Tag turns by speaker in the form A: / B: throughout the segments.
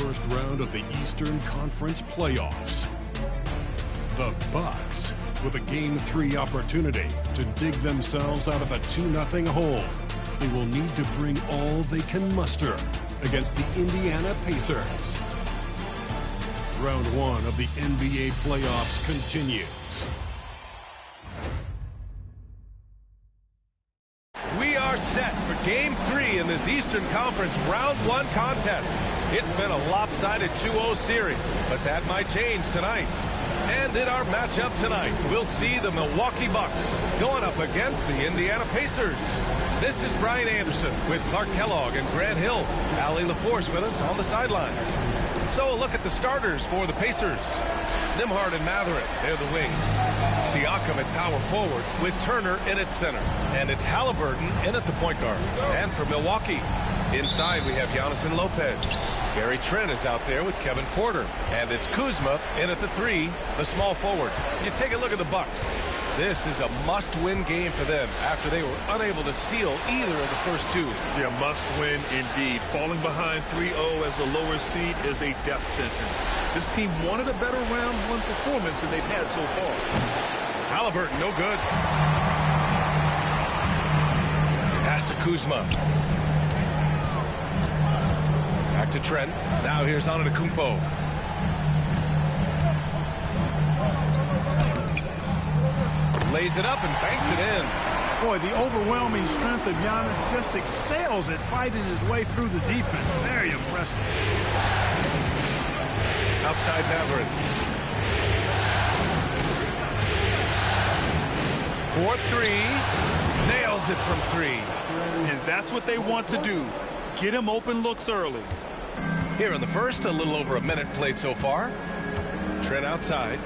A: first round of the Eastern Conference playoffs. The Bucks with a Game 3 opportunity to dig themselves out of a 2-0 hole. They will need to bring all they can muster against the Indiana Pacers. Round 1 of the NBA playoffs continues.
B: We are set for Game 3 in this Eastern Conference Round 1 contest. It's been a lopsided 2-0 series, but that might change tonight. And in our matchup tonight, we'll see the Milwaukee Bucks going up against the Indiana Pacers. This is Brian Anderson with Clark Kellogg and Grant Hill. Allie LaForce with us on the sidelines. So a look at the starters for the Pacers. Nembhard and Mathurin, they're the wings. Siakam at power forward with Turner in at center. And it's Halliburton in at the point guard. And for Milwaukee, inside we have Giannis and Lopez. Gary Trent is out there with Kevin Porter. And it's Kuzma in at the 3, the small forward. You take a look at the Bucks. This is a must-win game for them after they were unable to steal either of the first 2.
C: Yeah, must-win indeed. Falling behind 3-0 as the lower seed is a death sentence. This team wanted a better round 1 performance than they've had so far.
B: Halliburton, no good. Pass to Kuzma. Back to Trent. Now here's Antetokounmpo. Lays it up and banks it in.
D: Boy, the overwhelming strength of Giannis just excels at fighting his way through the defense. Very impressive.
B: Outside Mathurin. 4-3. Nails it from 3.
C: And that's what they want to do. Get him open looks early.
B: Here in the first, a little over a minute played so far. Trent outside.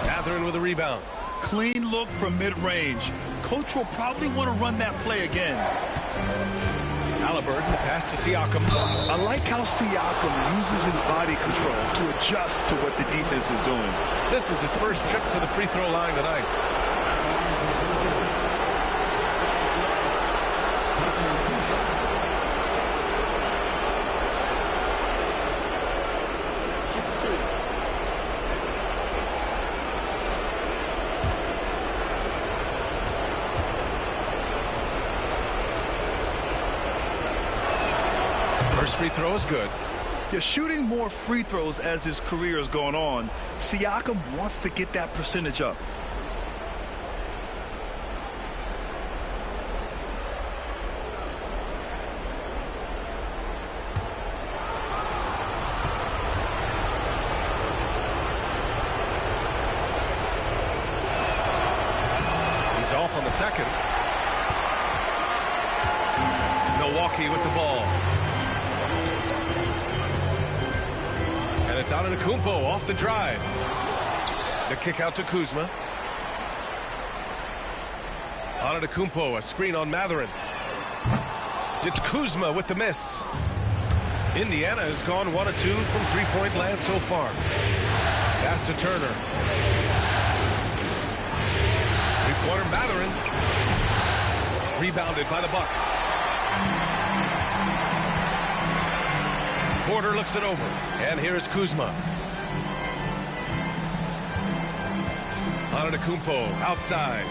B: Mathurin with a rebound.
C: Clean look from mid-range. Coach will probably want to run that play again.
B: Halliburton, the pass to Siakam.
C: I like how Siakam uses his body control to adjust to what the defense is doing.
B: This is his first trip to the free throw line tonight. First free throw is good.
C: You're shooting more free throws as his career is going on. Siakam wants to get that percentage up.
B: He's off on the second. Milwaukee with the ball. And it's Antetokounmpo off the drive. The kick out to Kuzma. Antetokounmpo, a screen on Mathurin. It's Kuzma with the miss. Indiana has gone 1 of 2 from three-point land so far. Pass to Turner. Three-pointer Mathurin. Rebounded by the Bucks. Porter looks it over. And here is Kuzma. Antetokounmpo outside.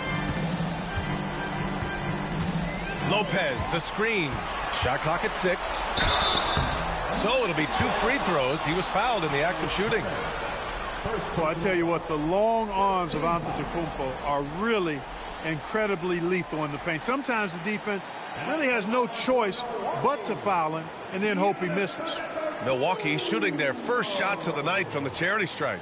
B: Lopez, the screen. Shot clock at 6. So it'll be 2 free throws. He was fouled in the act of shooting.
D: Well, I tell you what, the long arms of Antetokounmpo are really incredibly lethal in the paint. Sometimes the defense really has no choice but to foul him and then hope he misses.
B: Milwaukee shooting their first shots of the night from the charity stripe.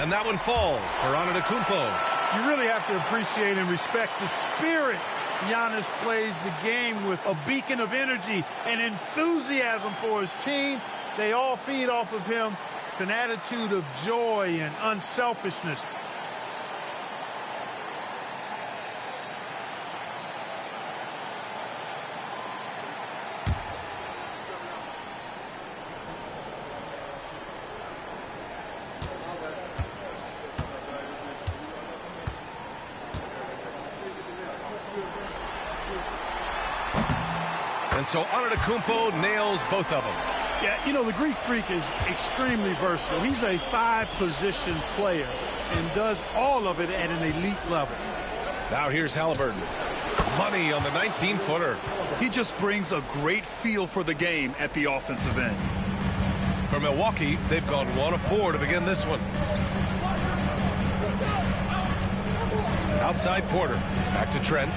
B: And that one falls for Antetokounmpo.
D: You really have to appreciate and respect the spirit Giannis plays the game with, a beacon of energy and enthusiasm for his team They all feed off of him with an attitude of joy and unselfishness.
B: And so Antetokounmpo nails both of them.
D: Yeah, you know, the Greek Freak is extremely versatile. He's a 5-position player and does all of it at an elite level.
B: Now here's Halliburton. Money on the 19-footer.
C: He just brings a great feel for the game at the offensive end.
B: For Milwaukee, they've gone 1 of 4 to begin this one. Outside Porter. Back to Trent.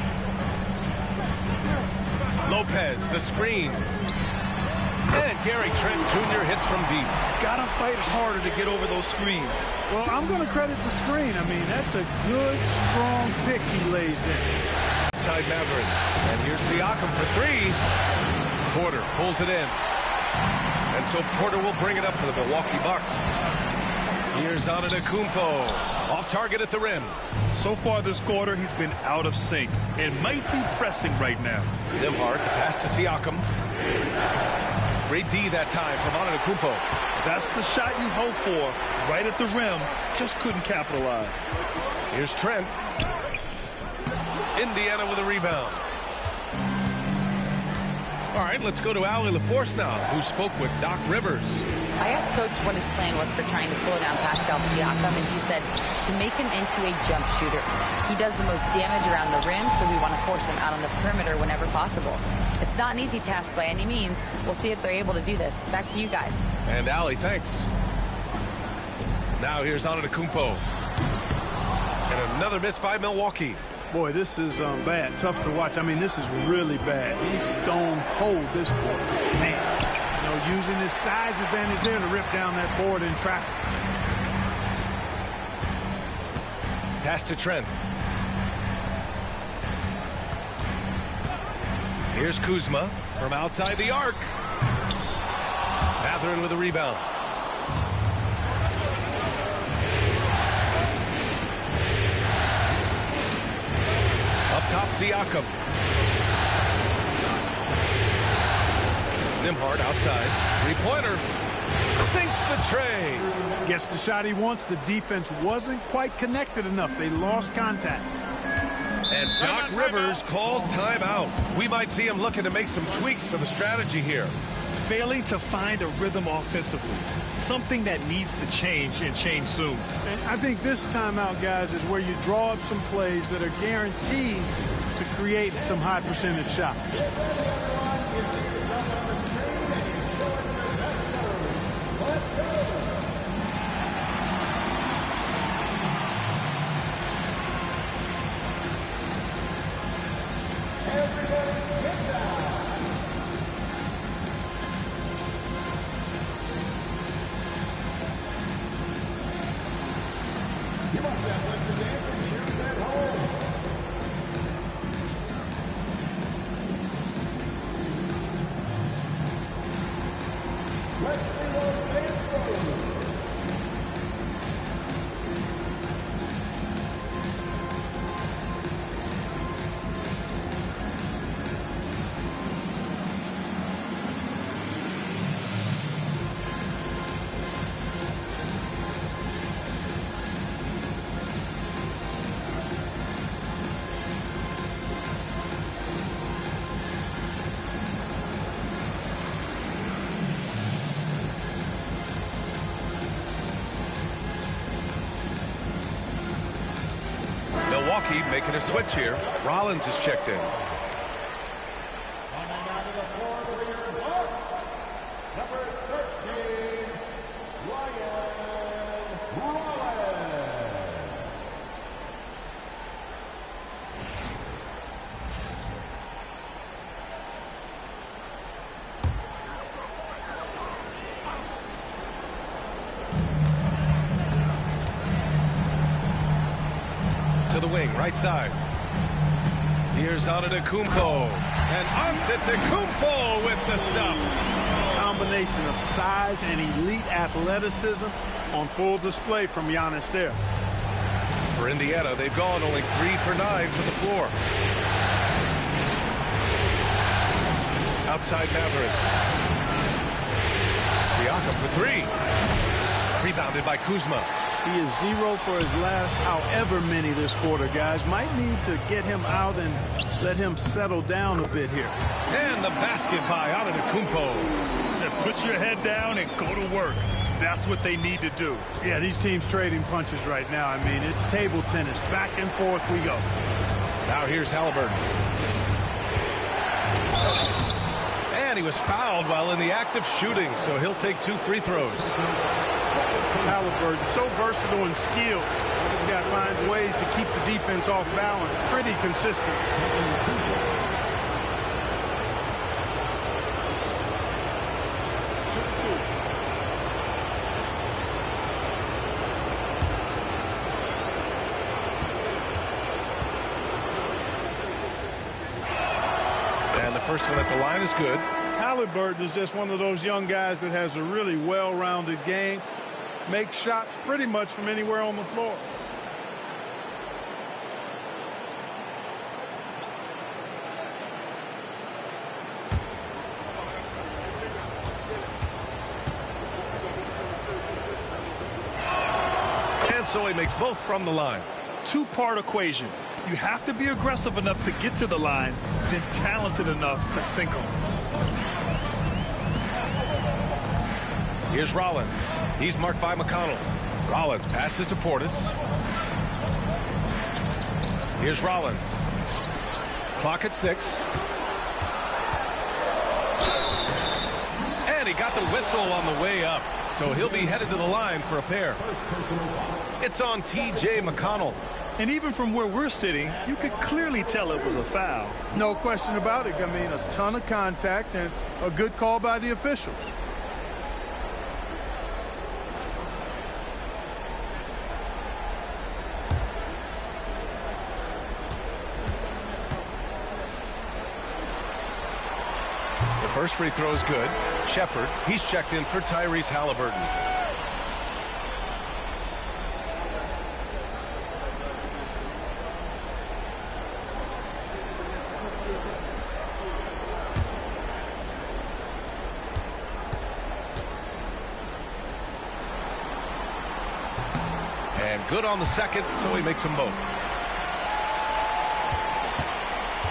B: Lopez, the screen. And Gary Trent Jr. hits from deep.
C: Gotta fight harder to get over those screens.
D: Well, I'm going to credit the screen. I mean, that's a good, strong pick he lays there.
B: Outside Matherin. And here's Siakam for 3. Porter pulls it in. And so Porter will bring it up for the Milwaukee Bucks. Here's Antetokounmpo. Off target at the rim.
C: So far this quarter, he's been out of sync and might be pressing right now.
B: Nembhard, the pass to Siakam. Great D that time from Antetokounmpo.
C: That's the shot you hope for. Right at the rim. Just couldn't capitalize.
B: Here's Trent. Indiana with a rebound. All right, let's go to Allie LaForce now, who spoke with Doc Rivers.
E: I asked Coach what his plan was for trying to slow down Pascal Siakam, and he said to make him into a jump shooter. He does the most damage around the rim, so we want to force him out on the perimeter whenever possible. It's not an easy task by any means. We'll see if they're able to do this. Back to you guys.
B: And Allie, thanks. Now here's Antetokounmpo. And another miss by Milwaukee.
D: Boy, this is bad. Tough to watch. I mean, this is really bad. He's stone cold this quarter. Man, you know, using his size advantage there to rip down that board in traffic.
B: Pass to Trent. Here's Kuzma from outside the arc. Matherin with a rebound. Up top, Siakam. Nembhard outside. Three-pointer. Sinks the tray.
D: Gets the shot he wants. The defense wasn't quite connected enough. They lost contact.
B: And Doc Rivers calls timeout. We might see him looking to make some tweaks to the strategy here.
C: Failing to find a rhythm offensively. Something that needs to change and change soon.
D: And I think this timeout, guys, is where you draw up some plays that are guaranteed to create some high percentage shots.
B: Milwaukee making a switch here. Rollins is checked in. To the wing, right side. Here's Antetokounmpo. And Antetokounmpo with the stuff.
D: combination of size and elite athleticism on full display from Giannis there.
B: For Indiana, they've gone only 3 for 9 to the floor. Outside Matherin. Siakam for 3. Rebounded by Kuzma.
D: He is 0 for his last however many this quarter, guys. Might need to get him out and let him settle down a bit here.
B: And the basket by Antetokounmpo.
C: Put your head down and go to work. That's what they need to do.
D: Yeah, these teams trading punches right now. I mean, it's table tennis. Back and forth we go.
B: Now here's Halliburton. And he was fouled while in the act of shooting, so he'll take 2 free throws.
D: Halliburton, so versatile and skilled. This guy finds ways to keep the defense off balance. Pretty consistent.
B: And the first one at the line is good.
D: Halliburton is just one of those young guys that has a really well-rounded game. Makes shots pretty much from anywhere on the floor.
B: And so he makes both from the line.
C: Two-part equation. You have to be aggressive enough to get to the line, then talented enough to sink them.
B: Here's Rollins. He's marked by McConnell. Rollins passes to Portis. Here's Rollins. Clock at 6. And he got the whistle on the way up, so he'll be headed to the line for a pair. It's on T.J. McConnell.
C: And even from where we're sitting, you could clearly tell it was a foul.
D: No question about it. I mean, a ton of contact and a good call by the officials.
B: The first free throw is good. Shepard, he's checked in for Tyrese Halliburton. And good on the second, so he makes them both.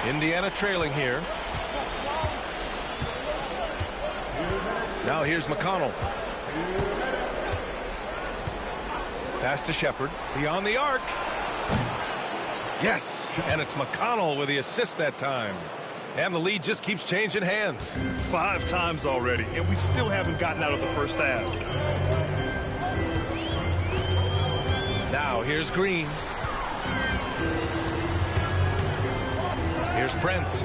B: Indiana trailing here. Now here's McConnell. Pass to Shepard. Beyond the arc. Yes, and it's McConnell with the assist that time. And the lead just keeps changing hands.
C: 5 times already, and we still haven't gotten out of the first half.
B: Now here's Green. Here's Prince.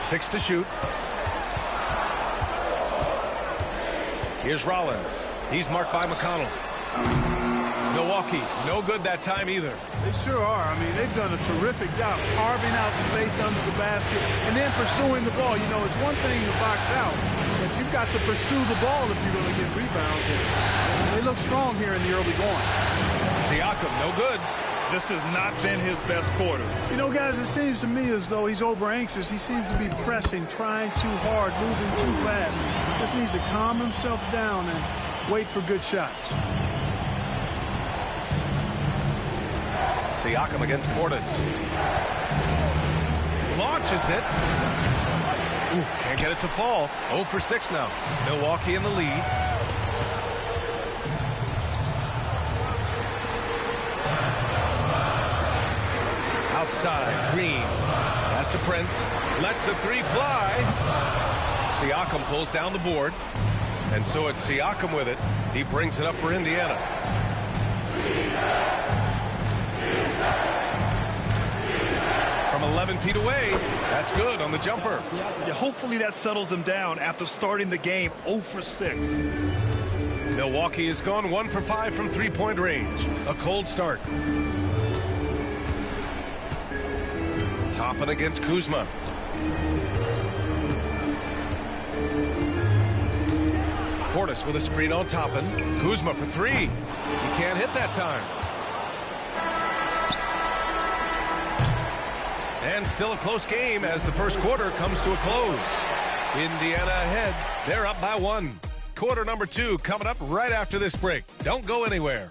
B: 6 to shoot. Here's Rollins. He's marked by McConnell. Milwaukee, no good that time either.
D: They sure are. I mean, they've done a terrific job carving out space under the basket and then pursuing the ball. You know, it's one thing to box out, but you've got to pursue the ball if you're going to get rebounds. And they look strong here in the early going.
B: Siakam, no good.
C: This has not been his best quarter.
D: You know, guys, it seems to me as though he's over anxious. He seems to be pressing, trying too hard, moving too fast. Just needs to calm himself down and wait for good shots.
B: Siakam against Portis. Launches it. Ooh, can't get it to fall. 0 for 6 now. Milwaukee in the lead. Outside, Green. Pass to Prince. Lets the 3 fly. Siakam pulls down the board. And so it's Siakam with it. He brings it up for Indiana. From 11 feet away. That's good on the jumper.
C: Yeah, hopefully that settles him down after starting the game 0 for 6.
B: Milwaukee has gone 1 for 5 from three-point range. A cold start. Toppin against Kuzma. Portis with a screen on Toppin. Kuzma for three. He can't hit that time. And still a close game as the first quarter comes to a close. Indiana ahead. They're up by 1. Quarter number 2 coming up right after this break. Don't go anywhere.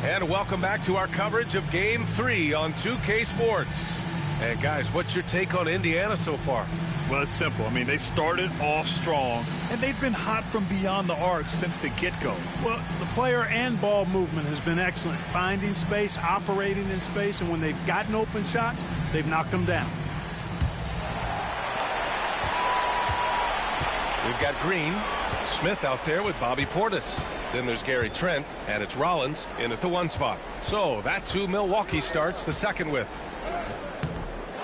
B: And welcome back to our coverage of Game 3 on 2K Sports. And guys, what's your take on Indiana so far?
C: Well, it's simple. I mean, they started off strong, and they've been hot from beyond the arc since the get-go.
D: Well, the player and ball movement has been excellent. Finding space, operating in space, and when they've gotten open shots, they've knocked them down.
B: We've got Green, Smith out there with Bobby Portis. Then there's Gary Trent, and it's Rollins in at the 1 spot. So that's who Milwaukee starts the second with.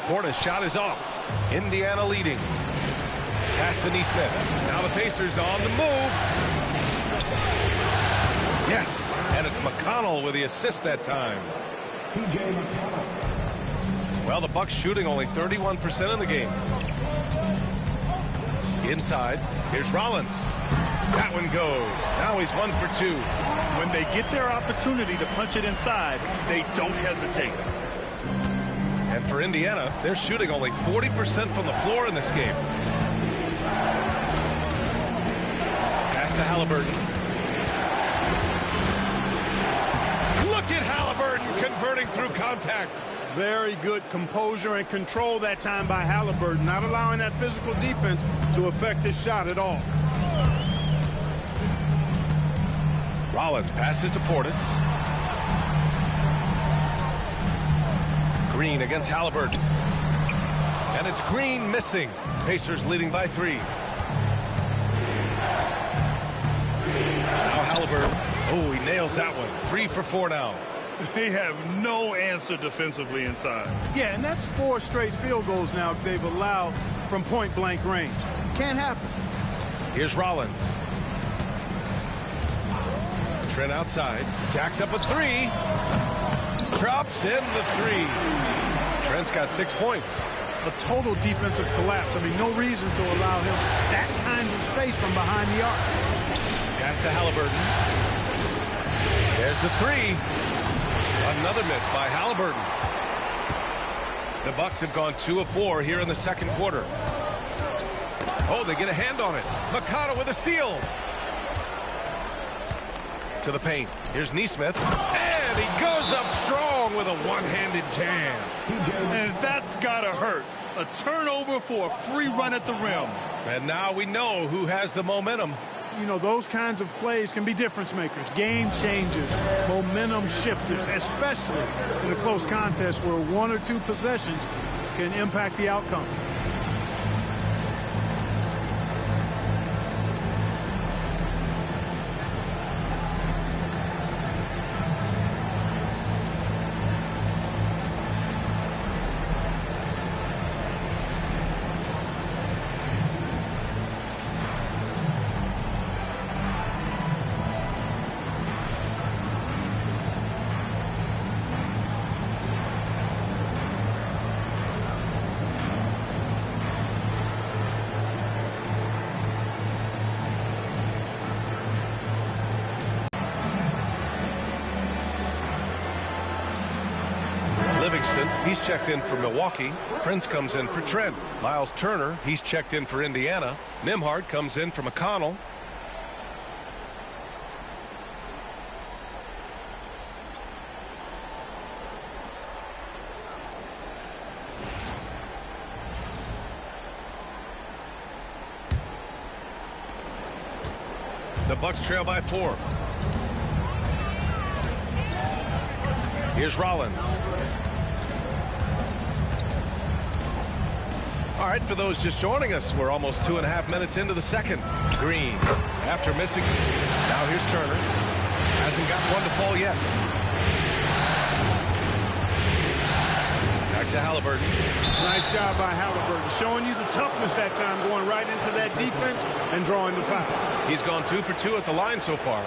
B: Portis' shot is off. Indiana leading. Pass to Nesmith. Now the Pacers on the move. Yes, and it's McConnell with the assist that time. Well, the Bucks shooting only 31% in the game. Inside, here's Rollins. That one goes. Now he's 1 for 2.
C: When they get their opportunity to punch it inside, they don't hesitate.
B: And for Indiana, they're shooting only 40% from the floor in this game. Pass to Halliburton. Look at Halliburton converting through contact.
D: Very good composure and control that time by Halliburton, not allowing that physical defense to affect his shot at all.
B: Rollins passes to Portis. Green against Halliburton. And it's Green missing. Pacers leading by 3. Now Halliburton. Oh, he nails that one. 3 for 4 now.
C: They have no answer defensively inside.
D: Yeah, and that's 4 straight field goals now they've allowed from point-blank range. Can't happen.
B: Here's Rollins. Trent outside. Jacks up a 3. Drops in the 3. Trent's got 6 points.
D: A total defensive collapse. I mean, no reason to allow him that kind of space from behind the arc.
B: Pass to Halliburton. There's the 3. Another miss by Halliburton. The Bucks have gone 2 of 4 here in the second quarter. Oh, they get a hand on it. McConnell with a steal. To the paint. Here's Nesmith. And he goes up strong with a one-handed jam.
C: And that's gotta hurt. A turnover for a free run at the rim.
B: And now we know who has the momentum.
D: You know, those kinds of plays can be difference makers, game changers, momentum shifters, especially in a close contest where 1 or 2 possessions can impact the outcome.
B: He's checked in for Milwaukee. Prince comes in for Trent. Miles Turner, he's checked in for Indiana. Nimhard comes in for McConnell. The Bucks trail by 4. Here's Rollins. All right, for those just joining us, we're almost 2.5 minutes into the second. Green, after missing. Now here's Turner. Hasn't got one to fall yet. Back to to Halliburton.
D: Nice job by Halliburton, showing you the toughness that time, going right into that defense and drawing the foul.
B: He's gone 2 for 2 at the line so far.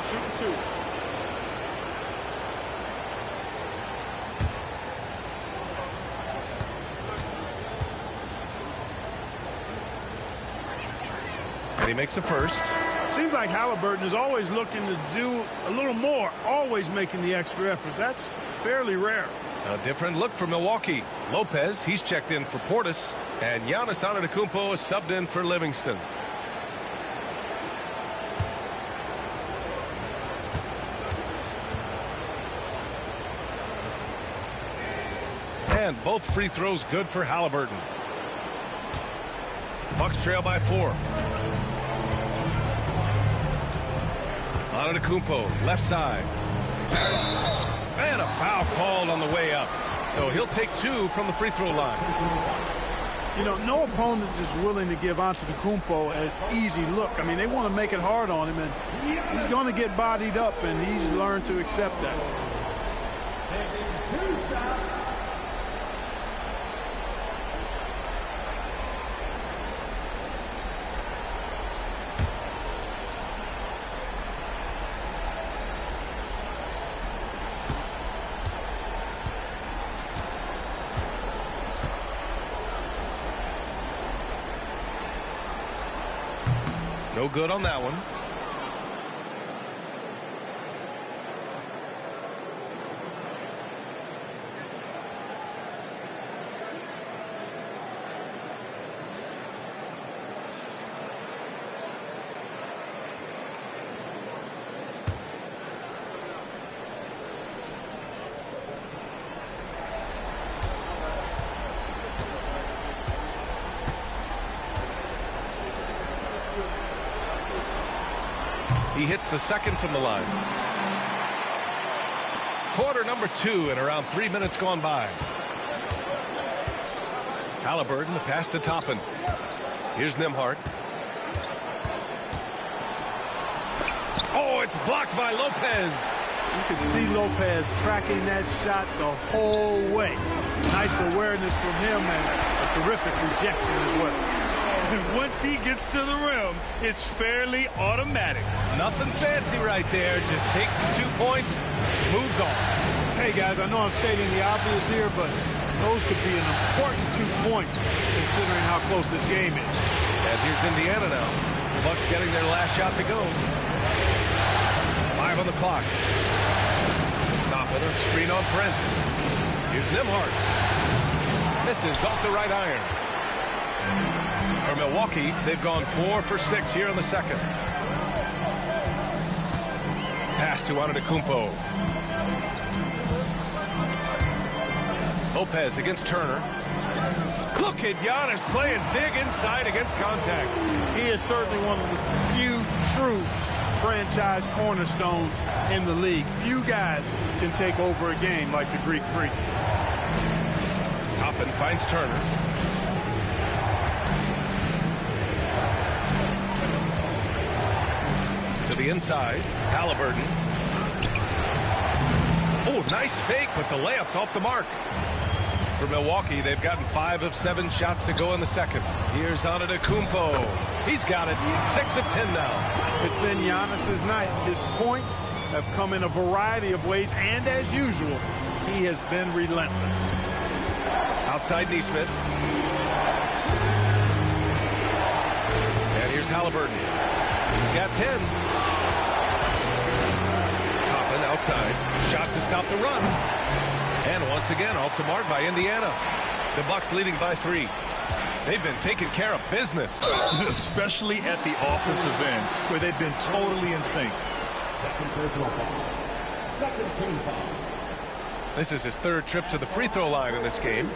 D: Shooting 2.
B: And he makes the first.
D: Seems like Halliburton is always looking to do a little more, always making the extra effort. That's fairly rare.
B: A different look for Milwaukee. Lopez, he's checked in for Portis. And Giannis Antetokounmpo is subbed in for Livingston. And both free throws good for Halliburton. Bucks trail by 4. Antetokounmpo, left side. And a foul called on the way up. So he'll take 2 from the free throw line.
D: You know, no opponent is willing to give Antetokounmpo an easy look. I mean, they want to make it hard on him, and he's going to get bodied up, and he's learned to accept that.
B: No good on that one. He hits the second from the line. Quarter number 2 and around 3 minutes gone by. Halliburton, the pass to Toppin. Here's Nembhard. Oh, it's blocked by Lopez.
D: You can see Lopez tracking that shot the whole way. Nice awareness from him and a terrific rejection as well.
C: And once he gets to the rim, it's fairly automatic.
B: Nothing fancy right there. Just takes his 2 points, moves on.
D: Hey, guys, I know I'm stating the obvious here, but those could be an important 2 points considering how close this game is.
B: And here's Indiana now. The Bucks getting their last shot to go. 5 on the clock. Top of the screen on Prince. Here's Nembhard. Misses off the right iron. For Milwaukee, they've gone 4 for 6 here in the second. Pass to Antetokounmpo. Lopez against Turner. Look at Giannis playing big inside against contact.
D: He is certainly one of the few true franchise cornerstones in the league. Few guys can take over a game like the Greek Freak.
B: Toppin finds Turner. To the inside, Halliburton. Oh, nice fake, but the layup's off the mark. For Milwaukee, they've gotten 5 of 7 shots to go in the second. Here's Antetokounmpo. He's got it. 6 of 10 now.
D: It's been Giannis's night. His points have come in a variety of ways, and as usual, he has been relentless.
B: Outside Nesmith. And here's Halliburton. He's got 10. Toppin outside. Shot to stop the run. And once again, off the mark by Indiana. The Bucks leading by 3. They've been taking care of business.
C: Especially at the offensive end, where they've been totally in sync.
F: Second personal foul. Second team foul.
B: This is his 3rd trip to the free throw line in this game.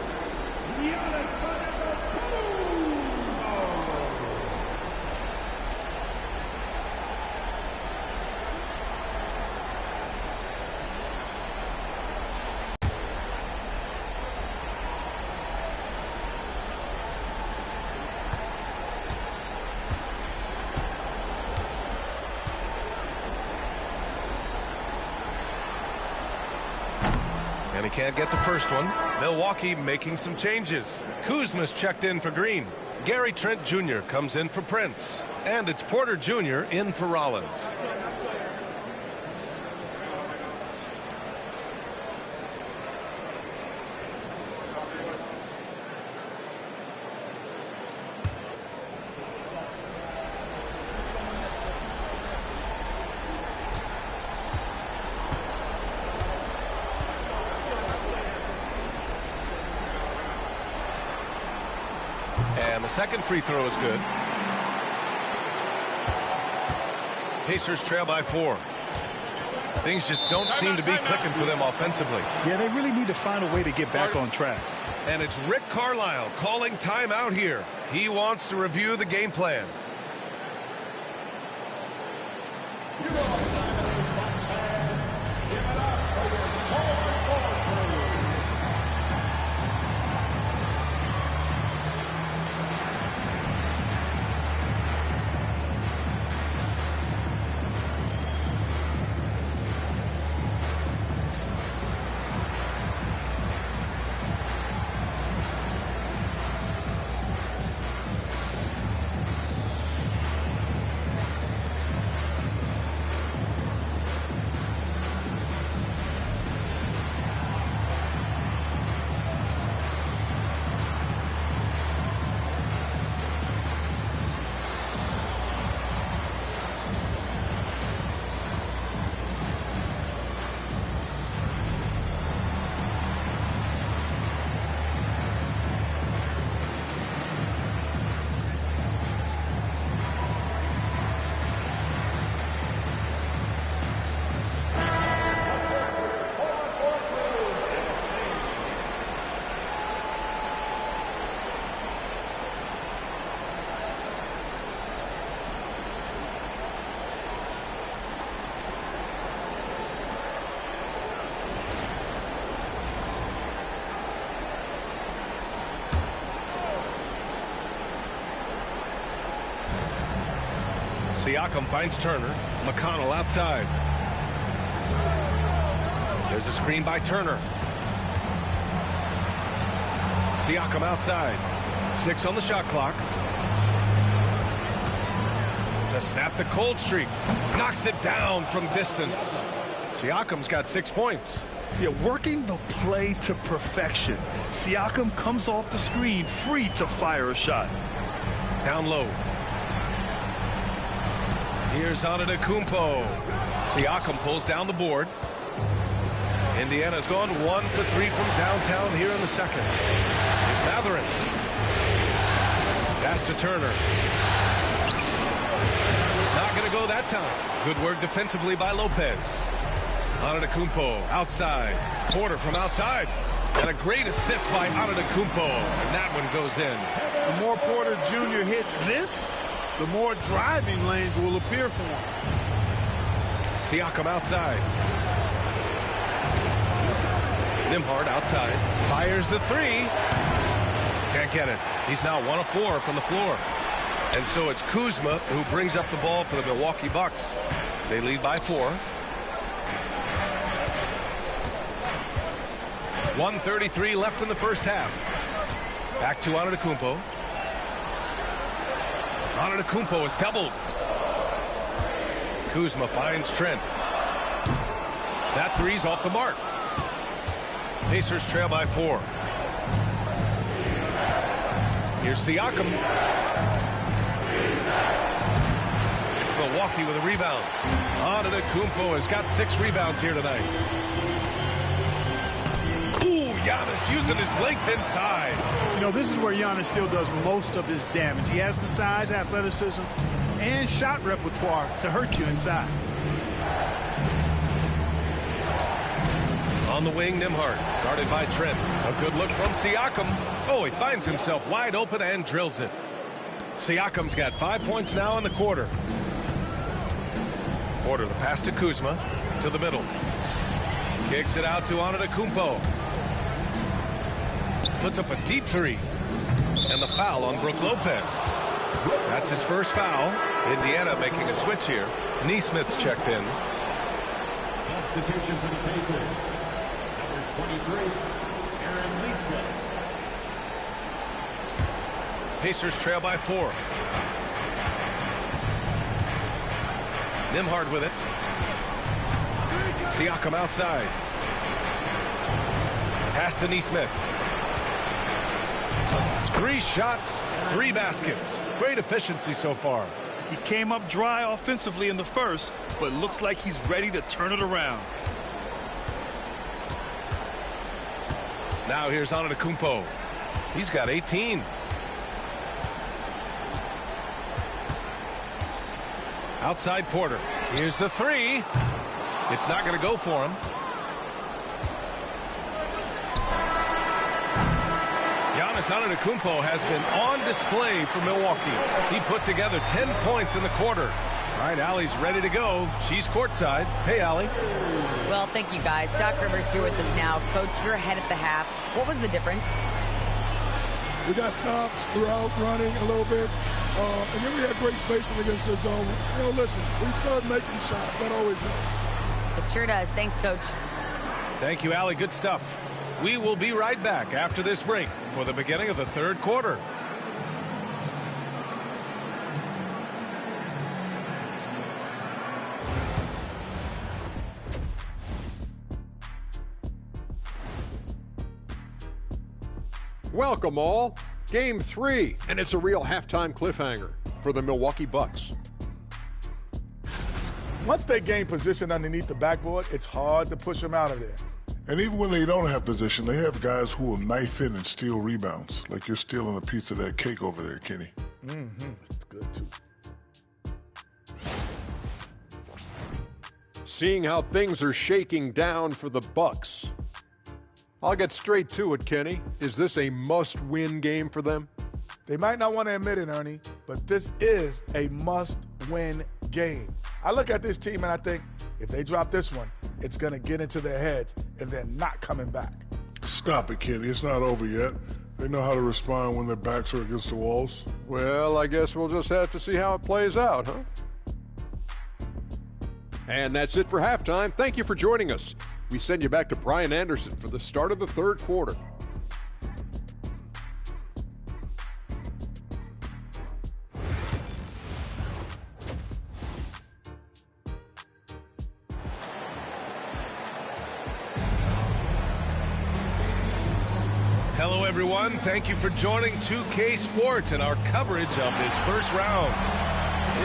B: And he can't get the first one. Milwaukee making some changes. Kuzma's checked in for Green. Gary Trent Jr. comes in for Prince. And it's Porter Jr. in for Rollins. And the second free throw is good. Pacers trail by 4. Things just don't seem to be clicking for them offensively.
C: Yeah, they really need to find a way to get back on track.
B: And it's Rick Carlisle calling timeout here. He wants to review the game plan. Siakam finds Turner. McConnell outside. There's a screen by Turner. Siakam outside. 6 on the shot clock. To snap the cold streak. Knocks it down from distance. Siakam's got 6 points.
C: Yeah, working the play to perfection. Siakam comes off the screen free to fire a shot.
B: Down low. Here's Antetokounmpo. Siakam pulls down the board. Indiana's gone 1 for 3 from downtown here in the second. Here's Mathurin. Pass to Turner. Not going to go that time. Good work defensively by Lopez. Antetokounmpo outside. Porter from outside. And a great assist by Antetokounmpo. And that one goes in.
D: The more Porter Jr. hits this, the more driving lanes will appear for him.
B: Siakam outside. Nembhard outside. Fires the 3. Can't get it. He's now 1 of 4 from the floor. And so it's Kuzma who brings up the ball for the Milwaukee Bucks. They lead by 4. 1:33 left in the first half. Back to Antetokounmpo. Antetokounmpo is doubled. Kuzma finds Trent. That 3's off the mark. Pacers trail by 4. Here's Siakam. It's Milwaukee with a rebound. Antetokounmpo has got 6 rebounds here tonight. Ooh, Giannis using his length inside.
D: You know, this is where Giannis still does most of his damage. He has the size, athleticism, and shot repertoire to hurt you inside.
B: On the wing, Nembhard, guarded by Trent. A good look from Siakam. Oh, he finds himself wide open and drills it. Siakam's got 5 points now in the quarter. Porter, the pass to Kuzma, to the middle. Kicks it out to Antetokounmpo. Puts up a deep 3. And the foul on Brook Lopez. That's his first foul. Indiana making a switch here. Neesmith's checked in.
F: Substitution for the Pacers. 23, Aaron Lee.
B: Pacers trail by 4. Nembhard with it. Siakam outside. Pass to Nesmith. 3 shots, 3 baskets. Great efficiency so far.
C: He came up dry offensively in the first, but looks like he's ready to turn it around.
B: Now here's Antetokounmpo. He's got 18. Outside Porter. Here's the 3. It's not going to go for him. Giannis Antetokounmpo has been on display for Milwaukee. He put together 10 points in the quarter. All right, Allie's ready to go. She's courtside. Hey, Allie.
E: Well, thank you, guys. Doc Rivers here with us now. Coach, you're ahead at the half. What was the difference?
G: We got stops throughout, running a little bit. And then we had great spacing against the zone. You know, listen, we started making shots. That always helps.
E: It sure does. Thanks, Coach.
B: Thank you, Allie. Good stuff. We will be right back after this break for the beginning of the third quarter.
H: Welcome all. Game 3, and it's a real halftime cliffhanger for the Milwaukee Bucks.
I: Once they gain position underneath the backboard, it's hard to push them out of there.
G: And even when they don't have position, they have guys who will knife in and steal rebounds. Like you're stealing a piece of that cake over there, Kenny.
I: It's good, too.
H: Seeing how things are shaking down for the Bucks, I'll get straight to it, Kenny. Is this a must-win game for them?
I: They might not want to admit it, Ernie, but this is a must-win game. I look at this team and I think, if they drop this one, it's going to get into their heads and they're not coming back.
G: Stop it, Kenny. It's not over yet. They know how to respond when their backs are against the walls.
H: Well, I guess we'll just have to see how it plays out, huh? And that's it for halftime. Thank you for joining us. We send you back to Brian Anderson for the start of the third quarter.
B: Hello, everyone. Thank you for joining 2K Sports and our coverage of this first round.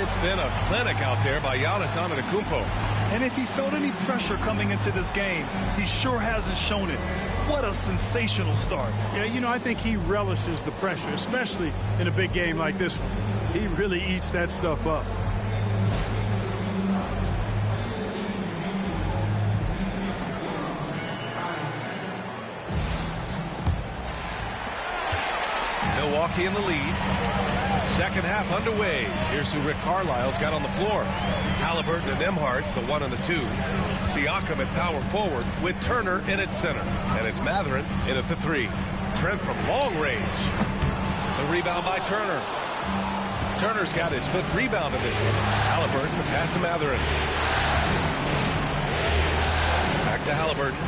B: It's been a clinic out there by Giannis Antetokounmpo.
C: And if he felt any pressure coming into this game, he sure hasn't shown it. What a sensational start.
D: Yeah, you know, I think he relishes the pressure, especially in a big game like this one. He really eats that stuff up.
B: Milwaukee in the lead. Second half underway. Here's who Rick Carlisle's got on the floor. Halliburton and Nembhard, the 1 and the 2. Siakam at power forward with Turner in at center. And it's Mathurin in at the 3. Trent from long range. The rebound by Turner. Turner's got his 5th rebound in this one. Halliburton, the pass to Mathurin. Back to Halliburton.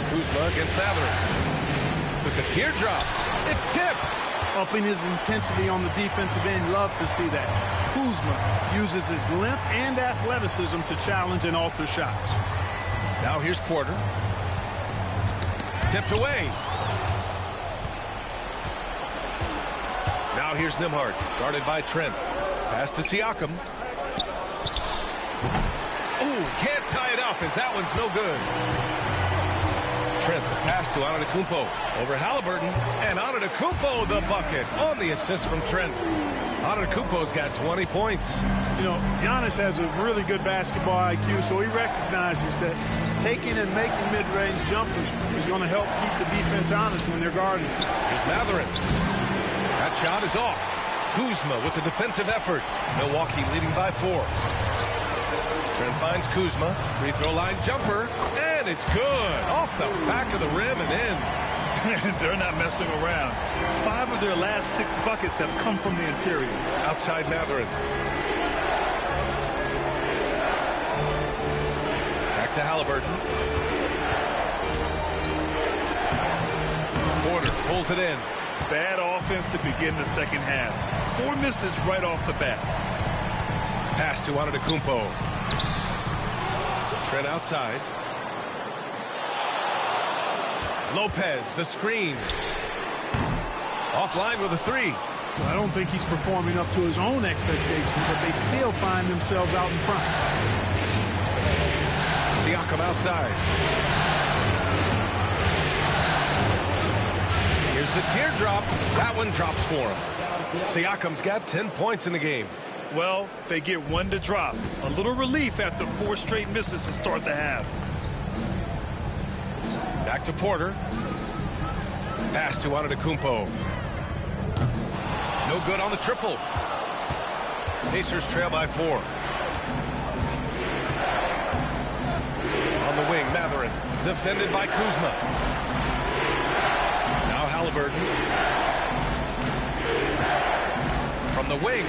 B: Kuzma against Mathurin. With the teardrop, it's tipped.
D: Upping his intensity on the defensive end. Love to see that. Kuzma uses his length and athleticism to challenge and alter shots.
B: Now here's Porter. Tipped away. Now here's Nembhard, guarded by Trent. Pass to Siakam. Ooh, can't tie it up as that one's no good. Trent, the pass to Antetokounmpo over Halliburton, and Antetokounmpo the bucket on the assist from Trent. Antetokounmpo's got 20 points.
D: You know, Giannis has a really good basketball IQ, so he recognizes that taking and making mid-range jumpers is going to help keep the defense honest when they're guarding.
B: Here's Mathurin. That shot is off. Kuzma with the defensive effort. Milwaukee leading by 4. Trent finds Kuzma. Free throw line jumper. And it's good. Off the back of the rim and in.
C: They're not messing around. 5 of their last 6 buckets have come from the interior.
B: Outside Mathurin. Back Back to Halliburton. Porter pulls it in.
C: Bad offense to begin the second half. 4 misses right off the bat.
B: Pass to Antetokounmpo. Trent outside. Lopez, the screen. Offline with a 3.
D: Well, I don't think he's performing up to his own expectations, but they still find themselves out in front.
B: Siakam outside. Here's the teardrop. That one drops for him. Siakam's got 10 points in the game.
C: Well, they get 1 to drop. A little relief after 4 straight misses to start the half.
B: Back to Porter. Pass to Antetokounmpo. No good on the triple. Pacers trail by 4. On the wing, Mathurin. Defended by Kuzma. Now Halliburton. From the wing.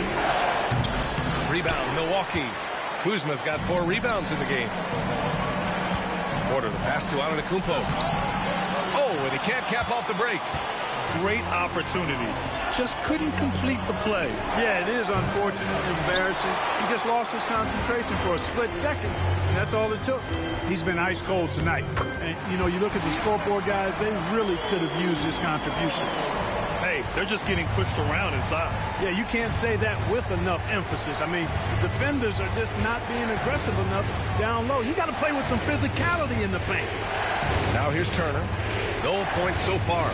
B: Rebound, Milwaukee. Kuzma's got 4 rebounds in the game. Porter, the pass to Antetokounmpo. Oh, and he can't cap off the break.
C: Great opportunity. Just couldn't complete the play.
D: Yeah, it is unfortunate and embarrassing. He just lost his concentration for a split second, and that's all it took. He's been ice cold tonight. And, you know, you look at the scoreboard, guys, they really could have used his contribution.
C: Hey, they're just getting pushed around inside.
D: Yeah, you can't say that with enough emphasis. I mean, the defenders are just not being aggressive enough down low. You got to play with some physicality in the paint.
B: Now here's Turner. No points so far.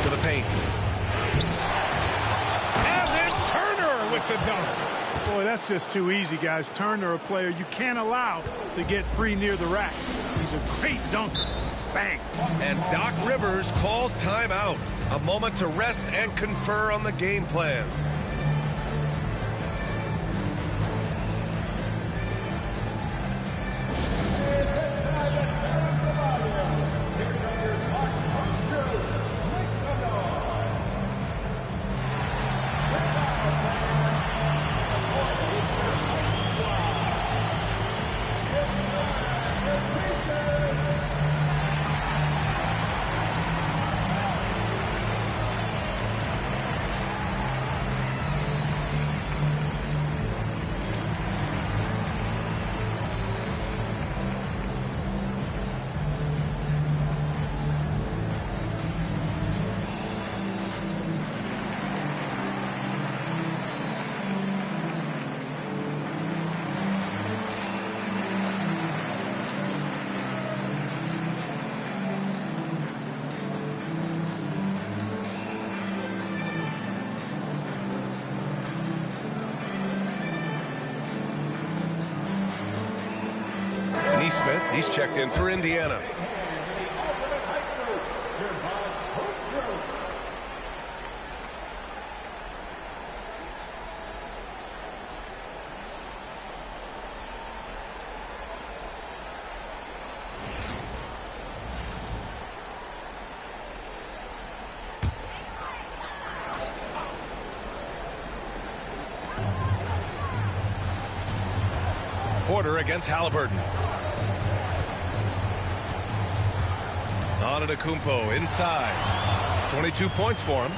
B: To the paint. And then Turner with the dunk.
D: Boy, that's just too easy, guys. Turner, a player you can't allow to get free near the rack. He's a great dunker. Bang.
B: And Doc Rivers calls timeout. A moment to rest and confer on the game plan. Smith, he's checked in for Indiana. Porter against Halliburton. Antetokounmpo inside. 22 points for him.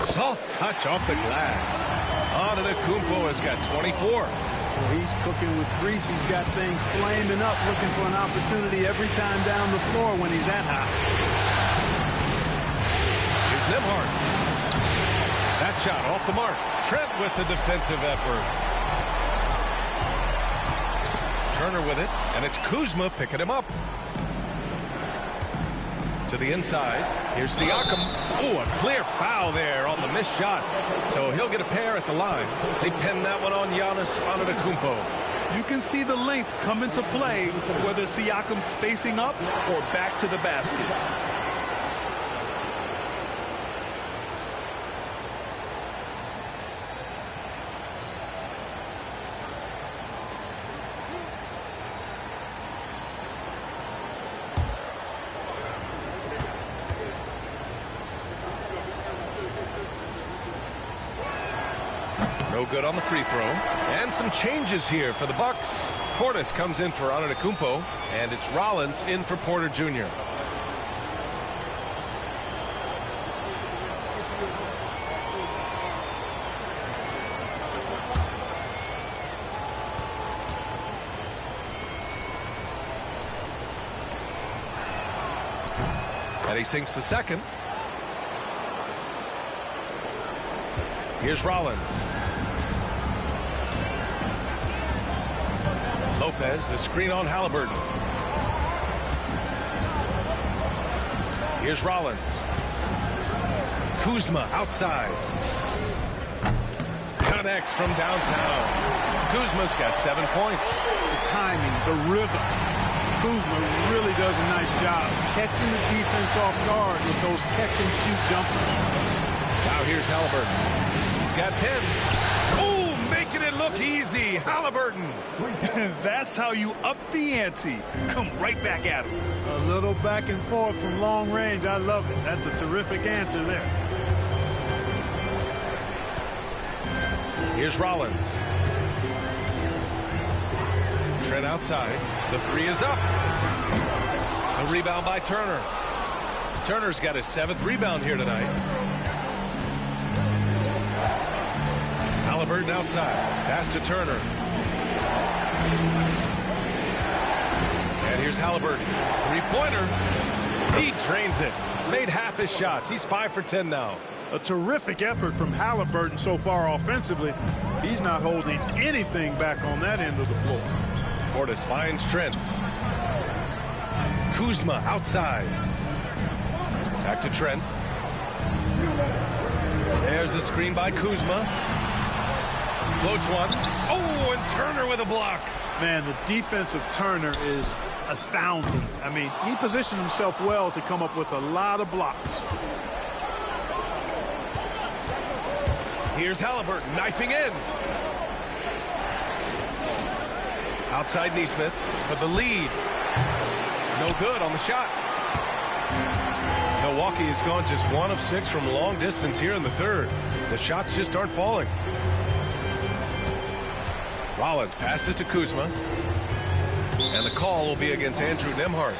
B: Soft touch off the glass. Antetokounmpo has got 24.
D: Well, he's cooking with grease. He's got things flaming up, looking for an opportunity every time down the floor when he's that high.
B: Here's Nembhard. That shot off the mark. Trent with the defensive effort. Turner with it, and it's Kuzma picking him up. To the inside. Here's Siakam. Oh, a clear foul there on the missed shot. So he'll get a pair at the line. They pin that one on Giannis Antetokounmpo.
C: You can see the length come into play whether Siakam's facing up or back to the basket.
B: No good on the free throw. And some changes here for the Bucks. Portis comes in for Antetokounmpo, and it's Rollins in for Porter Jr. And he sinks the second. Here's Rollins. Lopez, the screen on Halliburton. Here's Rollins. Kuzma outside. Connects from downtown. Kuzma's got 7 points.
D: The timing, the rhythm. Kuzma really does a nice job catching the defense off guard with those catch-and-shoot jumpers.
B: Now here's Halliburton. He's got 10. Oh, making it look easy. Halliburton.
C: That's how you up the ante. Come right back at him.
D: A little back and forth from long range. I love it. That's a terrific answer there.
B: Here's Rollins. Trent outside. The three is up. The rebound by Turner. Turner's got his 7th rebound here tonight. Halliburton outside. Pass to Turner. And here's Halliburton. Three-pointer. He drains it. Made half his shots. He's 5 for 10 now.
D: A terrific effort from Halliburton so far offensively. He's not holding anything back on that end of the floor.
B: Portis finds Trent. Kuzma outside. Back to Trent. There's the screen by Kuzma. Floats one. Oh, and Turner with a block.
D: Man, the defense of Turner is astounding. I mean, he positioned himself well to come up with a lot of blocks.
B: Here's Halliburton knifing in. Outside Neesmith for the lead. No good on the shot. Milwaukee has gone just 1 of 6 from long distance here in the third. The shots just aren't falling. Rollins passes to Kuzma. And the call will be against Andrew Nembhard.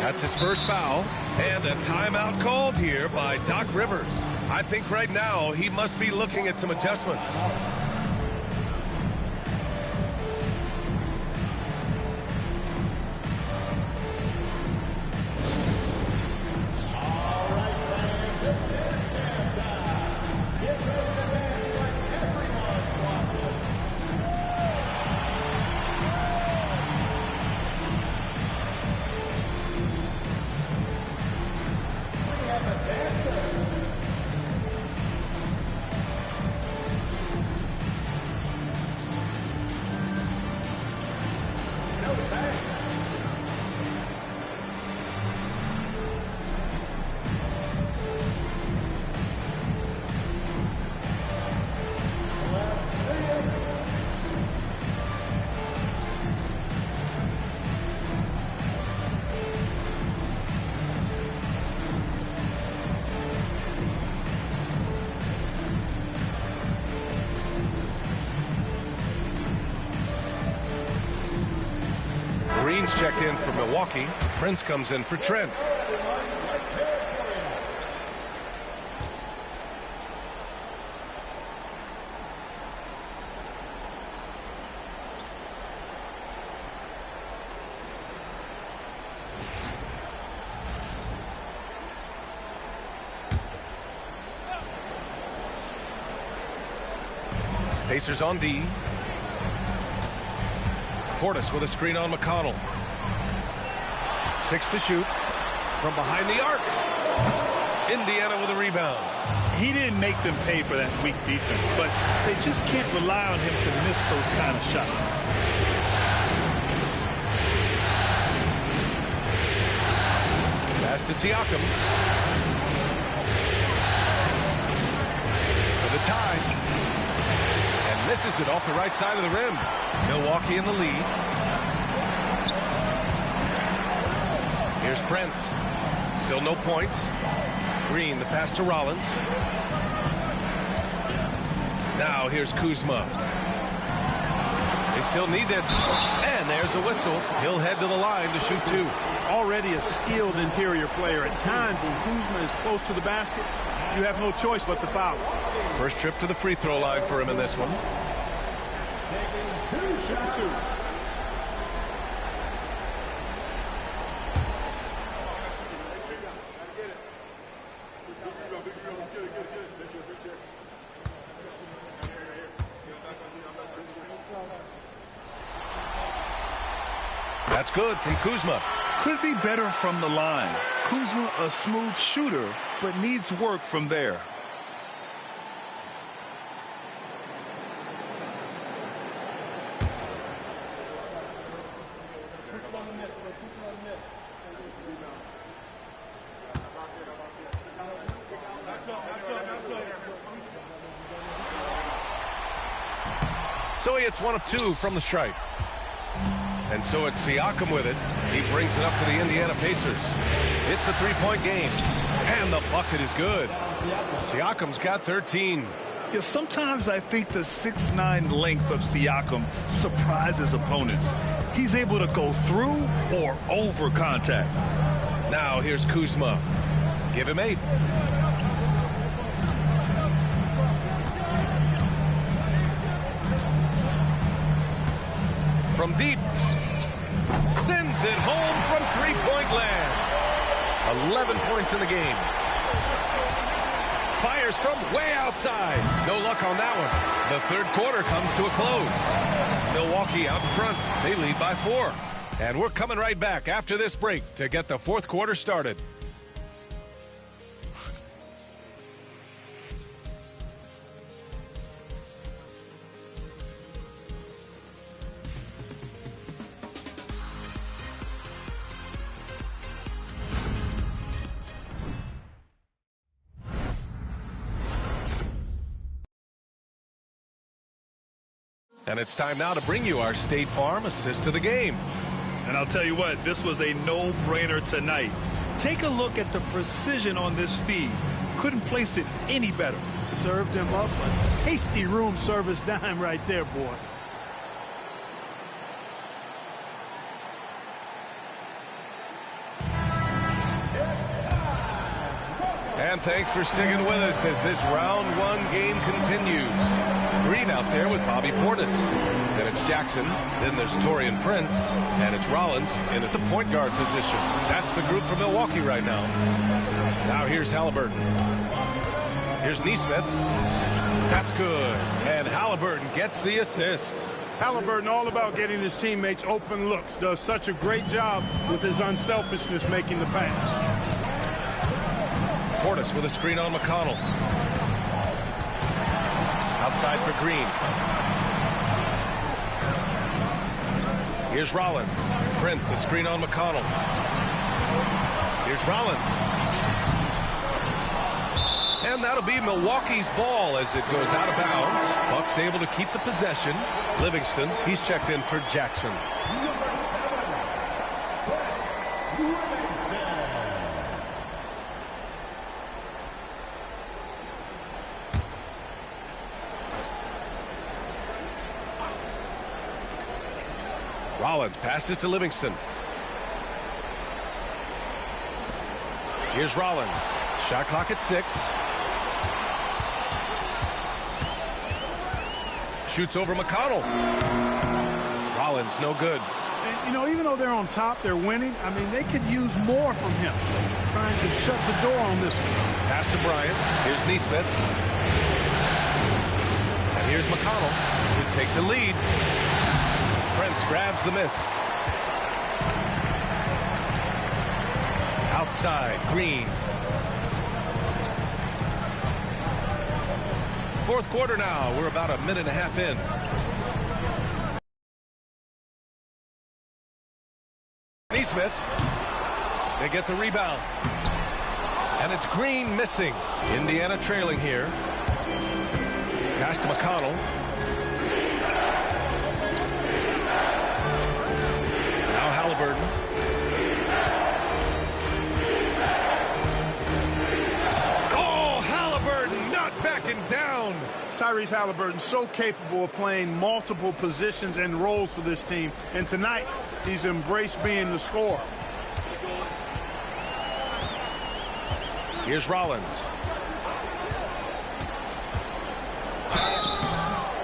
B: That's his first foul. And a timeout called here by Doc Rivers. I think right now he must be looking at some adjustments. Green's checked in for Milwaukee. Prince comes in for Trent. Pacers on D. Portis with a screen on McConnell. 6 to shoot from behind the arc. Indiana with a rebound.
C: He didn't make them pay for that weak defense, but they just can't rely on him to miss those kind of shots.
B: Pass to Siakam. For the tie. And misses it off the right side of the rim. Milwaukee in the lead. Here's Prince. Still no points. Green, the pass to Rollins. Now here's Kuzma. They still need this. And there's a whistle. He'll head to the line to shoot 2.
D: Already a skilled interior player. At times when Kuzma is close to the basket, you have no choice but to foul.
B: First trip to the free throw line for him in this one. That's good from Kuzma.
C: Could be better from the line. Kuzma, a smooth shooter, but needs work from there.
B: So he hits 1 of 2 from the stripe. And so it's Siakam with it. He brings it up for the Indiana Pacers. It's a 3-point game. And the bucket is good. Siakam's got 13.
C: Yeah, sometimes I think the 6'9" length of Siakam surprises opponents. He's able to go through or over contact.
B: Now here's Kuzma. Give him 8. From deep. Sends it home from 3-point land. 11 points in the game. Fires from way outside. No luck on that one. The third quarter comes to a close. Milwaukee out in front. They lead by 4. And we're coming right back after this break to get the fourth quarter started. And it's time now to bring you our State Farm assist to the game.
C: And I'll tell you what, this was a no-brainer tonight. Take a look at the precision on this feed. Couldn't place it any better.
D: Served him up a tasty room service dime right there, boy.
B: And thanks for sticking with us as this round 1 game continues. Green out there with Bobby Portis. Then it's Jackson. Then there's Taurean Prince. And it's Rollins in at the point guard position. That's the group from Milwaukee right now. Now here's Halliburton. Here's Nesmith. That's good. And Halliburton gets the assist.
D: Halliburton all about getting his teammates open looks. Does such a great job with his unselfishness making the pass.
B: Portis with a screen on McConnell. Outside for Green. Here's Rollins. Prince, a screen on McConnell. Here's Rollins. And that'll be Milwaukee's ball as it goes out of bounds. Bucks able to keep the possession. Livingston, he's checked in for Jackson. Rollins passes to Livingston. Here's Rollins. Shot clock at 6. Shoots over McConnell. Rollins, no good.
D: And, you know, even though they're on top, they're winning. I mean, they could use more from him. Trying to shut the door on this one.
B: Pass to Bryant. Here's Nesmith. And here's McConnell to take the lead. Prince grabs the miss. Outside, Green. Fourth quarter now. We're about a minute and a half in. Nesmith. They get the rebound. And it's Green missing. Indiana trailing here. Pass to McConnell. Halliburton. Oh, Halliburton not backing down.
D: Tyrese Halliburton so capable of playing multiple positions and roles for this team. And tonight, he's embraced being the scorer.
B: Here's Rollins.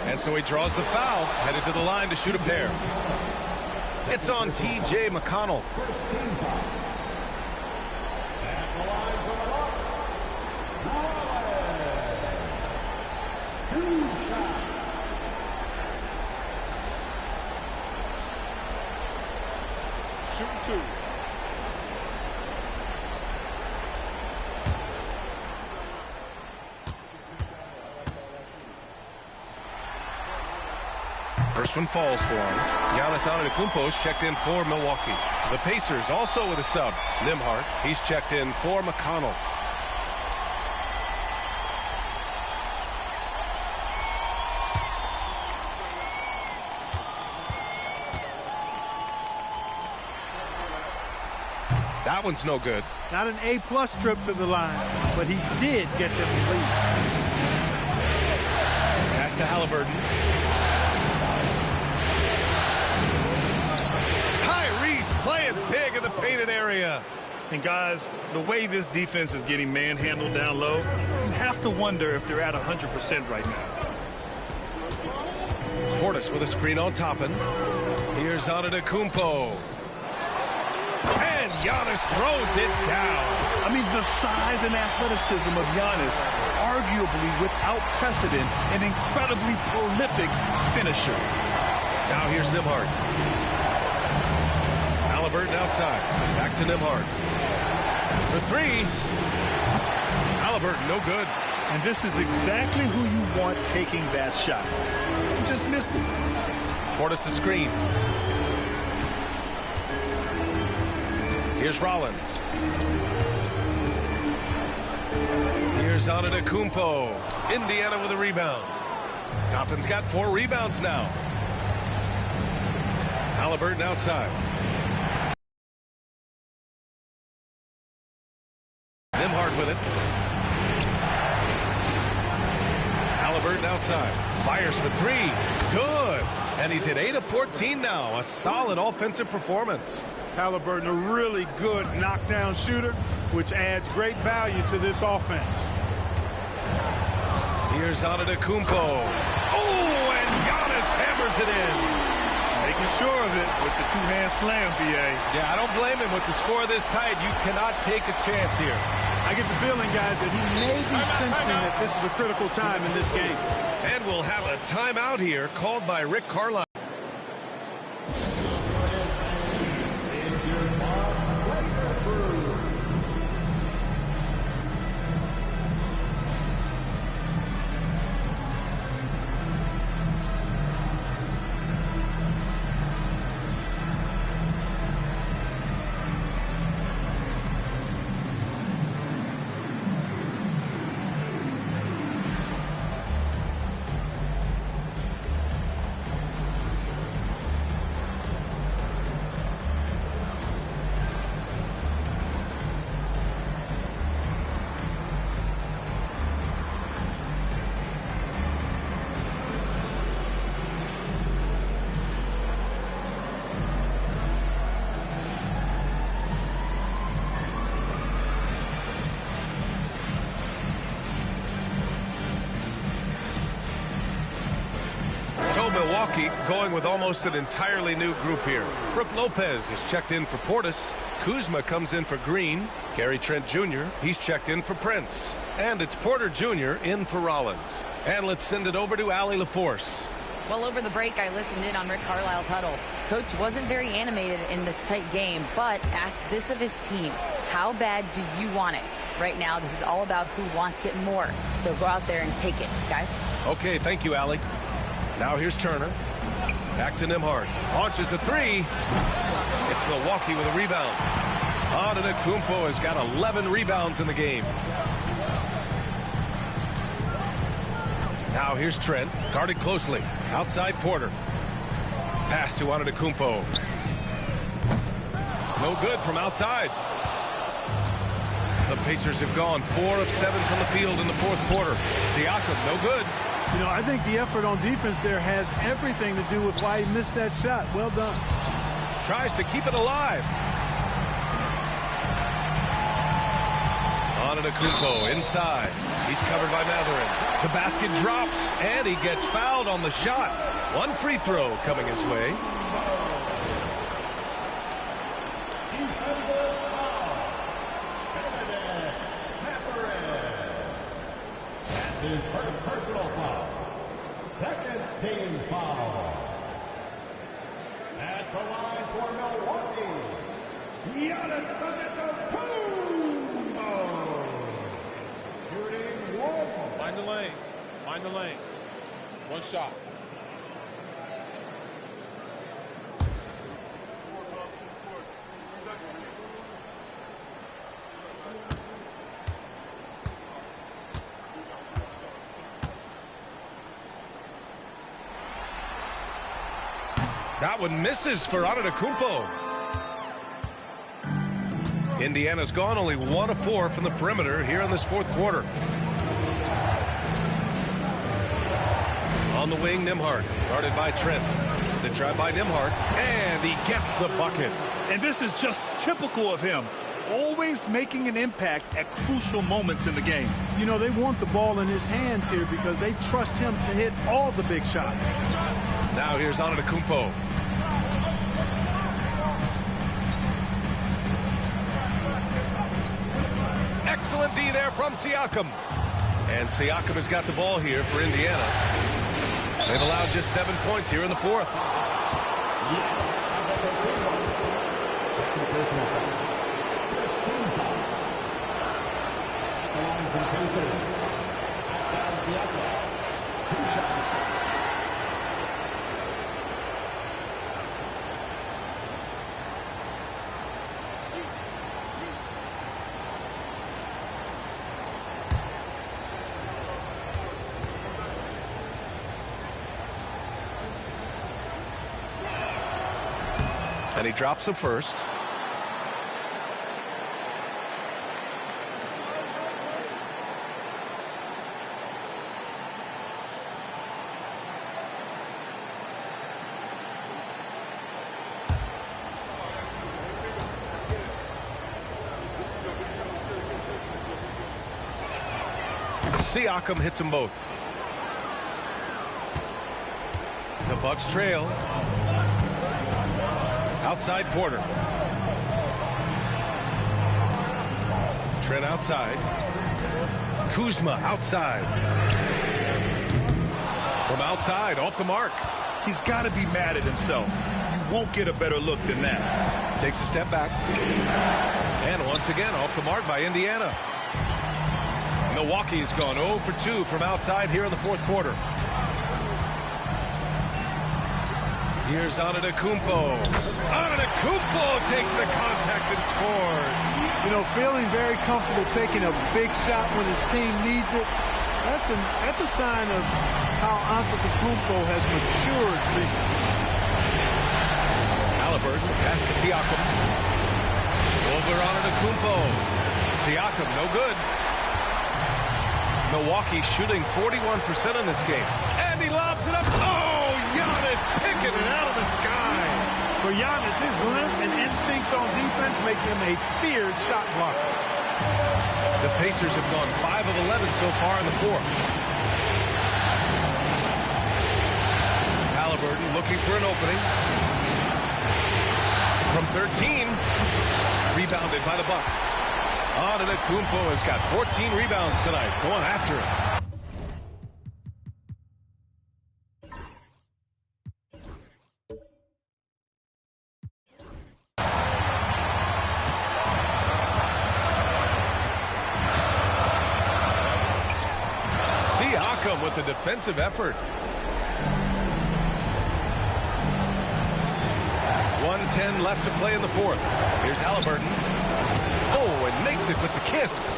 B: And so he draws the foul, headed to the line to shoot a pair. It's on T.J. McConnell.
D: Shooting two.
B: First one falls for him. Giannis Antetokounmpo is checked in for Milwaukee. The Pacers also with a sub. Nembhard, he's checked in for McConnell. That one's no good.
D: Not an A-plus trip to the line, but he did get them to lead.
B: Pass to Halliburton. Playing big in the painted area.
C: And guys, the way this defense is getting manhandled down low, you have to wonder if they're at 100% right now.
B: Portis with a screen on Toppin. Here's Antetokounmpo. And Giannis throws it down.
C: I mean, the size and athleticism of Giannis, arguably without precedent, an incredibly prolific finisher.
B: Now here's Nembhard. Halliburton outside. Back to Nembhard. For three. Halliburton, no good.
C: And this is exactly who you want taking that shot. He just missed it.
B: Portis the screen. Here's Rollins. Here's Antetokounmpo. Indiana with a rebound. Toppin's got 4 rebounds now. Halliburton outside. Nembhard with it. Halliburton outside. Fires for 3. Good. And he's hit 8 of 14 now. A solid offensive performance.
D: Halliburton, a really good knockdown shooter, which adds great value to this offense.
B: Here's Antetokounmpo. Oh, and Giannis hammers it in.
C: Making sure of it with the two-hand slam, B.A.
B: Yeah, I don't blame him. With the score this tight, you cannot take a chance here.
D: I get the feeling, guys, that he may be sensing that this is a critical time in this game.
B: And we'll have a timeout here called by Rick Carlisle. Milwaukee going with almost an entirely new group here. Brook Lopez is checked in for Portis. Kuzma comes in for Green. Gary Trent Jr., he's checked in for Prince. And it's Porter Jr. in for Rollins. And let's send it over to Allie LaForce.
E: Well, over the break, I listened in on Rick Carlisle's huddle. Coach wasn't very animated in this tight game, but asked this of his team. How bad do you want it? Right now, this is all about who wants it more. So go out there and take it, guys.
B: Okay, thank you, Allie. Now here's Turner. Back to Nembhard. Launches a 3. It's Milwaukee with a rebound. Antetokounmpo has got 11 rebounds in the game. Now here's Trent. Guarded closely. Outside Porter. Pass to Antetokounmpo. No good from outside. The Pacers have gone 4 of 7 from the field in the fourth quarter. Siakam, no good.
D: You know, I think the effort on defense there has everything to do with why he missed that shot. Well done.
B: Tries to keep it alive. Antetokounmpo inside. He's covered by Matherin. The basket drops, and he gets fouled on the shot. One free throw coming his way.
F: That's his first personal foul. Second team foul. At the line for Milwaukee, Giannis Antetokounmpo. Shooting one.
J: Mind the lanes. Mind the lanes. One shot.
B: That one misses for Antetokounmpo. Indiana's gone only 1 of 4 from the perimeter here in this fourth quarter. On the wing, Nembhard, guarded by Trent. The drive by Nembhard, and he gets the bucket.
C: And this is just typical of him. Always making an impact at crucial moments in the game.
D: You know, they want the ball in his hands here because they trust him to hit all the big shots.
B: Now here's Antetokounmpo. Excellent D there from Siakam. And Siakam has got the ball here for Indiana. They've allowed just 7 points here in the fourth.
F: Second personal foul. First team foul. At the line for the Pacers, Pascal Siakam. 2 shots.
B: And he drops the first. Siakam hits them both. The Bucks trail. Outside Porter. Trent outside. Kuzma outside. From outside, off the mark.
C: He's got to be mad at himself. You won't get a better look than that.
B: Takes a step back. And once again, off the mark by Indiana. Milwaukee's gone 0 for 2 from outside here in the fourth quarter. Here's Antetokounmpo. Antetokounmpo takes the contact and scores.
D: You know, feeling very comfortable taking a big shot when his team needs it. That's a sign of how Antetokounmpo has matured recently.
B: Halliburton pass to Siakam. Over Antetokounmpo. Siakam, no good. Milwaukee shooting 41% in this game. And he lobs it up. Oh, Giannis picking it out of the sky.
D: For Giannis, his length and instincts on defense make him a feared shot blocker.
B: The Pacers have gone 5 of 11 so far in the fourth. Halliburton looking for an opening. From 13. Rebounded by the Bucks. Antetokounmpo has got 14 rebounds tonight. Going after it. Siakam with the defensive effort. 1:10 left to play in the fourth. Here's Halliburton. Oh, and makes it with the kiss.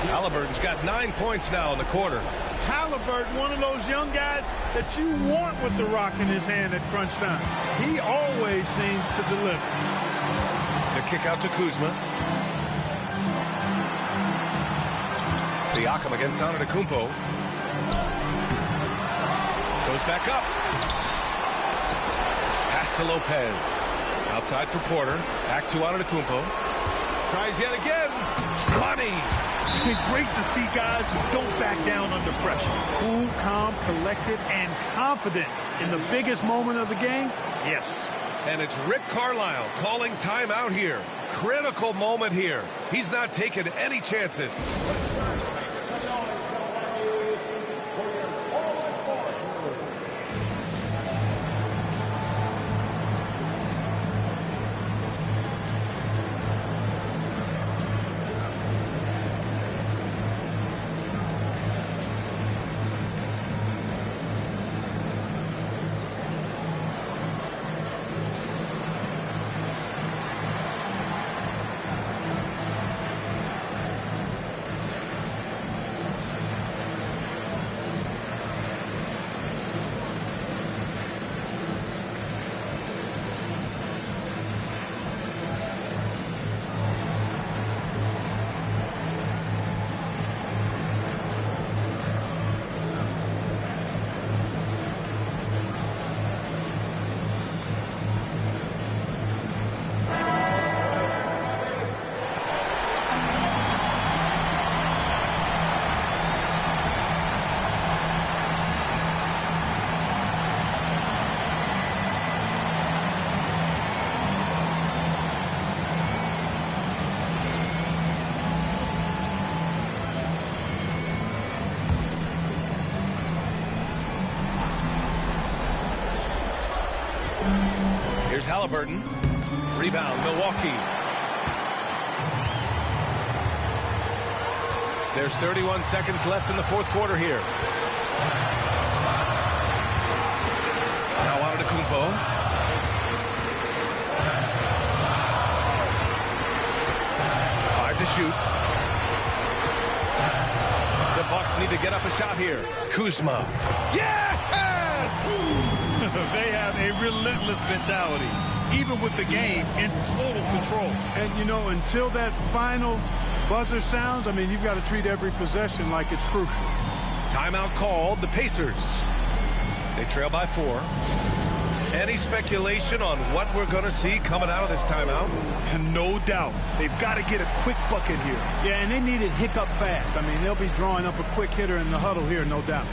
B: Halliburton's got 9 points now in the quarter.
D: Halliburton, one of those young guys that you want with the rock in his hand at crunch time. He always seems to deliver.
B: The kick out to Kuzma. Siakam against Antetokounmpo. Goes back up. Pass to Lopez. Outside for Porter. Back to Antetokounmpo. Tries yet again. Money.
C: It's been great to see guys who don't back down under pressure.
D: Cool, calm, collected, and confident in the biggest moment of the game. Yes.
B: And it's Rick Carlisle calling timeout here. Critical moment here. He's not taking any chances. Here's Halliburton. Rebound, Milwaukee. There's 31 seconds left in the fourth quarter here. Now Antetokounmpo. Five to shoot. The Bucks need to get up a shot here. Kuzma. Yes!
C: They have a relentless mentality, even with the game in total control.
D: And, you know, until that final buzzer sounds, I mean, you've got to treat every possession like it's crucial.
B: Timeout called. The Pacers. They trail by 4. Any speculation on what we're going to see coming out of this timeout?
C: And no doubt, they've got to get a quick bucket here.
D: Yeah, and they need it hiccup fast. I mean, they'll be drawing up a quick hitter in the huddle here, no doubt.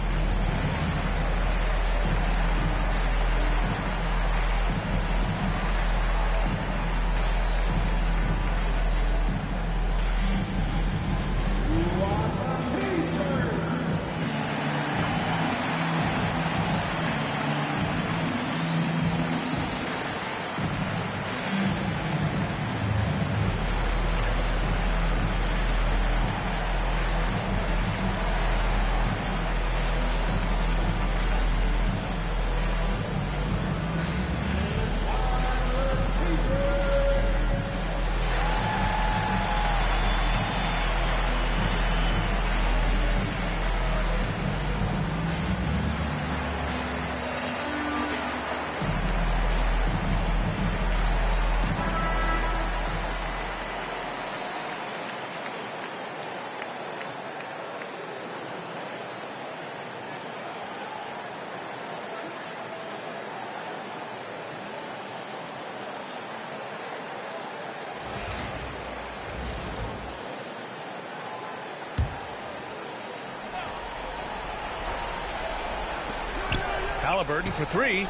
B: Halliburton for 3.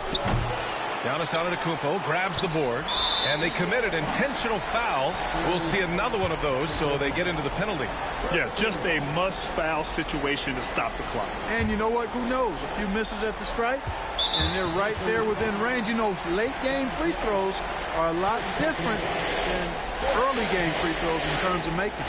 B: Giannis Antetokounmpo grabs the board, and they committed intentional foul. We'll see another one of those, so they get into the penalty.
C: Yeah, just a must-foul situation to stop the clock.
D: And you know what? Who knows? A few misses at the stripe, and they're right there within range. You know, late-game free throws are a lot different than early-game free throws in terms of making.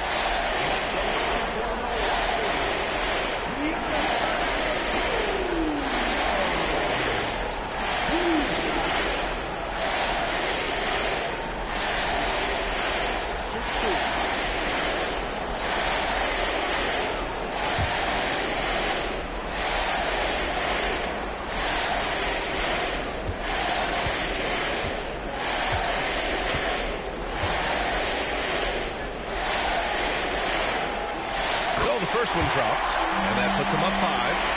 B: First one drops, and that puts them up 5.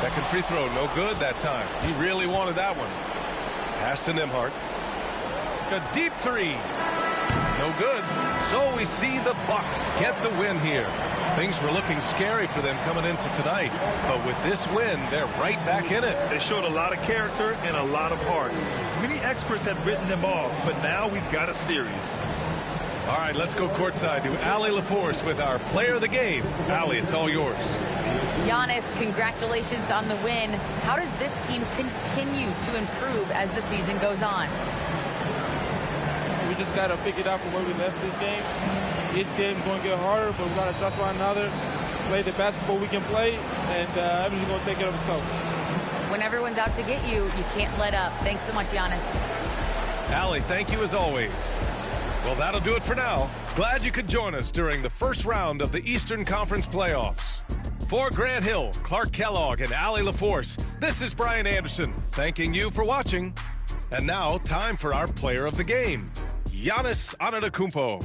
B: Second free throw, no good that time. He really wanted that one. Pass to Nembhard. A deep three. No good. So we see the Bucks get the win here. Things were looking scary for them coming into tonight, but with this win, they're right back in it.
C: They showed a lot of character and a lot of heart. Many experts had written them off, but now we've got a series.
B: All right, let's go courtside to Allie LaForce with our player of the game. Allie, it's all yours.
E: Giannis, congratulations on the win. How does this team continue to improve as the season goes on?
K: We just got to pick it up from where we left this game. Each game is going to get harder, but we got to trust one another, play the basketball we can play, and everything's going to take care of itself.
E: When everyone's out to get you, you can't let up. Thanks so much, Giannis.
B: Allie, thank you as always. Well, that'll do it for now. Glad you could join us during the first round of the Eastern Conference playoffs. For Grant Hill, Clark Kellogg, and Allie LaForce, this is Brian Anderson, thanking you for watching. And now, time for our player of the game, Giannis Antetokounmpo.